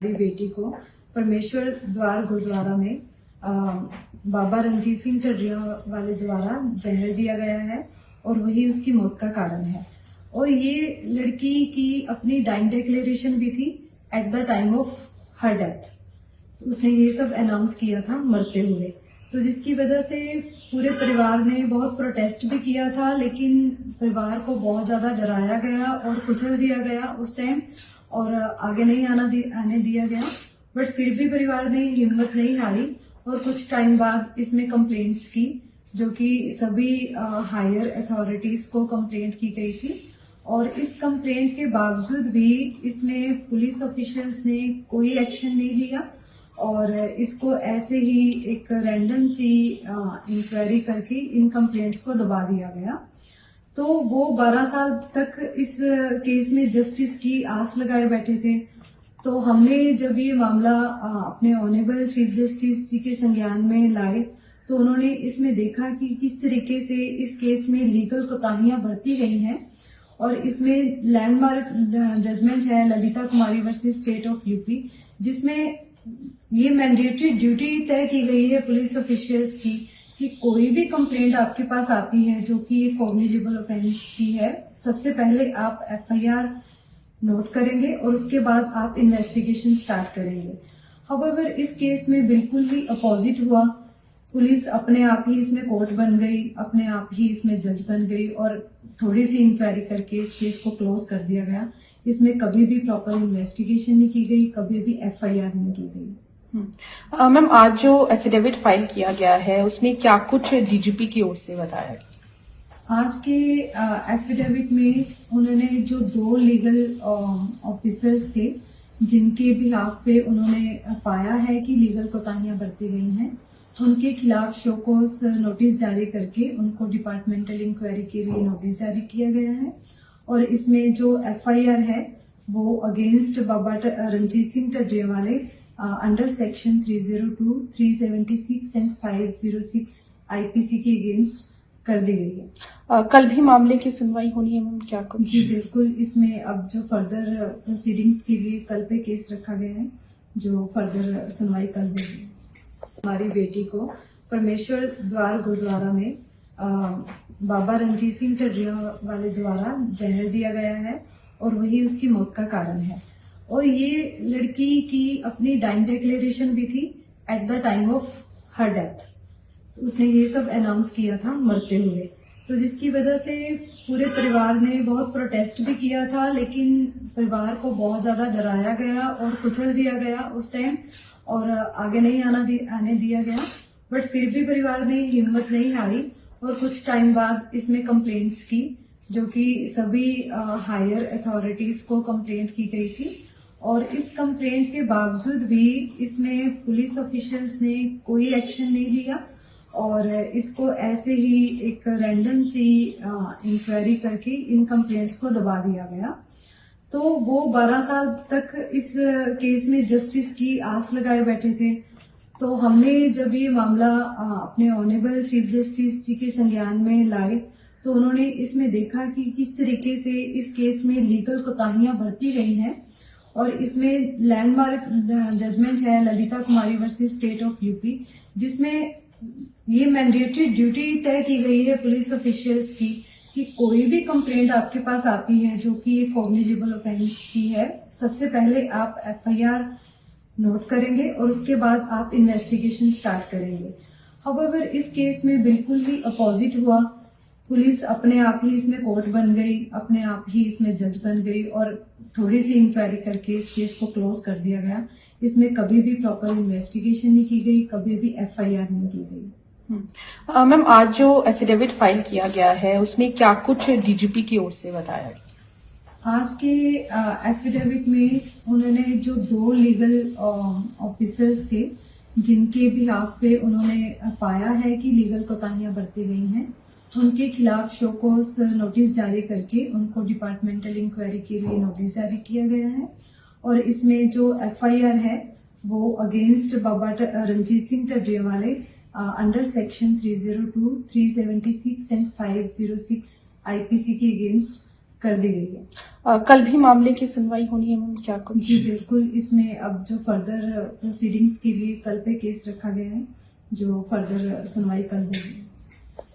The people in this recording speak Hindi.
मेरी बेटी को परमेश्वर द्वार गुरुद्वारा में बाबा रणजीत सिंह ढड्रिया वाले द्वारा जहर दिया गया है और वही उसकी मौत का कारण है। और ये लड़की की अपनी डाइंग डिक्लेरेशन भी थी at the time of her death. तो उसने ये सब अनाउंस किया था मरते हुए, तो जिसकी वजह से पूरे परिवार ने बहुत प्रोटेस्ट भी किया था, लेकिन परिवार को बहुत ज्यादा डराया गया और कुचल दिया गया उस टाइम और आगे नहीं आने दिया गया। बट फिर भी परिवार ने हिम्मत नहीं हारी और कुछ टाइम बाद इसमें कंप्लेंट्स की, जो कि सभी हायर अथॉरिटीज को कंप्लेंट की गई थी। और इस कंप्लेंट के बावजूद भी इसमें पुलिस ऑफिशियल्स ने कोई एक्शन नहीं लिया और इसको ऐसे ही एक रैंडम सी इंक्वायरी करके इन कंप्लेंट्स को दबा दिया गया। तो वो 12 साल तक इस केस में जस्टिस की आस लगाए बैठे थे। तो हमने जब ये मामला अपने ऑनरेबल चीफ जस्टिस जी के संज्ञान में लाए तो उन्होंने इसमें देखा कि किस तरीके से इस केस में लीगल कोताहियां बरती गई हैं और इसमें लैंडमार्क जजमेंट है ललिता कुमारी वर्सेस स्टेट ऑफ यूपी, जिसमें ये मैंडेटरी ड्यूटी तय की गई है पुलिस ऑफिशियल्स की कि कोई भी कंप्लेंट आपके पास आती है जो कि कॉग्निजेबल ऑफेंस की है, सबसे पहले आप एफआईआर नोट करेंगे और उसके बाद आप इन्वेस्टिगेशन स्टार्ट करेंगे। हाउएवर इस केस में बिल्कुल ही अपोजिट हुआ। पुलिस अपने आप ही इसमें कोर्ट बन गई, अपने आप ही इसमें जज बन गई और थोड़ी सी इंक्वायरी करके इस केस को क्लोज कर दिया गया। इसमें कभी भी प्रॉपर इन्वेस्टिगेशन नहीं की गई, कभी भी एफआईआर नहीं की गई। मैम, आज जो एफिडेविट फाइल किया गया है उसमें क्या कुछ डीजीपी की ओर से बताया गया? आज के एफिडेविट में उन्होंने जो 2 लीगल ऑफिसर्स थे जिनके बिहाफ पे उन्होंने पाया है कि लीगल कोताहियां बरती गई हैं, उनके खिलाफ शोकॉज नोटिस जारी करके उनको डिपार्टमेंटल इंक्वायरी के लिए नोटिस जारी किया गया है। और इसमें जो एफआईआर है वो अगेंस्ट बाबा रणजीत सिंह ढड्रिया वाले अंडर सेक्शन 302, 376 एंड 506 आईपीसी के अगेंस्ट कर दी गई है। कल भी मामले की सुनवाई होनी है मैम, क्या कुछ? जी बिल्कुल, इसमें अब जो फर्दर प्रोसीडिंग्स के लिए कल पे केस रखा गया है, जो फर्दर सुनवाई कल होगी। हमारी बेटी को परमेश्वर द्वार गुरुद्वारा में बाबा रणजीत सिंह ढड्रिया वाले द्वारा जहर दिया गया है और वही उसकी मौत का कारण है। और ये लड़की की अपनी डाइंग डिक्लेरेशन भी थी at the time of her death. तो उसने ये सब अनाउंस किया था मरते हुए, तो जिसकी वजह से पूरे परिवार ने बहुत प्रोटेस्ट भी किया था, लेकिन परिवार को बहुत ज्यादा डराया गया और कुचल दिया गया उस टाइम और आगे नहीं आने दिया गया। बट फिर भी परिवार ने हिम्मत नहीं हारी और कुछ टाइम बाद इसमें कंप्लेंट्स की, जो कि सभी हायर अथॉरिटीज को कंप्लेंट की गई थी। और इस कंप्लेंट के बावजूद भी इसमें पुलिस ऑफिशियल्स ने कोई एक्शन नहीं लिया और इसको ऐसे ही एक रैंडम सी इंक्वायरी करके इन कंप्लेंट्स को दबा दिया गया। तो वो 12 साल तक इस केस में जस्टिस की आस लगाए बैठे थे। तो हमने जब ये मामला अपने ऑनरेबल चीफ जस्टिस जी के संज्ञान में लाए तो उन्होंने इसमें देखा कि किस तरीके से इस केस में लीगल कोताहियां बरती गई हैं और इसमें लैंडमार्क जजमेंट है ललिता कुमारी वर्सेस स्टेट ऑफ यूपी, जिसमें ये मैंडेटरी ड्यूटी तय की गई है पुलिस ऑफिशियल्स की कि कोई भी कंप्लेंट आपके पास आती है जो कि कॉग्निजेबल ऑफेंस की है, सबसे पहले आप एफआईआर नोट करेंगे और उसके बाद आप इन्वेस्टिगेशन स्टार्ट करेंगे। हाउएवर इस केस में बिल्कुल ही अपोजिट हुआ। पुलिस अपने आप ही इसमें कोर्ट बन गई, अपने आप ही इसमें जज बन गई और थोड़ी सी इंक्वायरी करके इस केस को क्लोज कर दिया गया। इसमें कभी भी प्रॉपर इन्वेस्टिगेशन नहीं की गई, कभी भी एफआईआर नहीं की गई। मैम, आज जो एफिडेविट फाइल किया गया है उसमें क्या कुछ डीजीपी की ओर से बताया गया? आज के एफिडेविट में उन्होंने जो 2 लीगल ऑफिसर्स थे जिनके बिहाफ पे उन्होंने पाया है कि लीगल कोताहियां बरती गई हैं, उनके खिलाफ शोकॉज नोटिस जारी करके उनको डिपार्टमेंटल इंक्वायरी के लिए नोटिस जारी किया गया है। और इसमें जो एफआईआर है वो अगेंस्ट बाबा रणजीत सिंह ढड्रिया वाले अंडर सेक्शन 302, 376 एंड 506 आईपीसी के अगेंस्ट कर दी गई है। कल भी मामले की सुनवाई होनी है मैम, क्या कुछ? जी बिल्कुल, इसमें अब जो फर्दर प्रोसीडिंग्स के लिए कल पे केस रखा गया है, जो फर्दर सुनवाई कल होगी।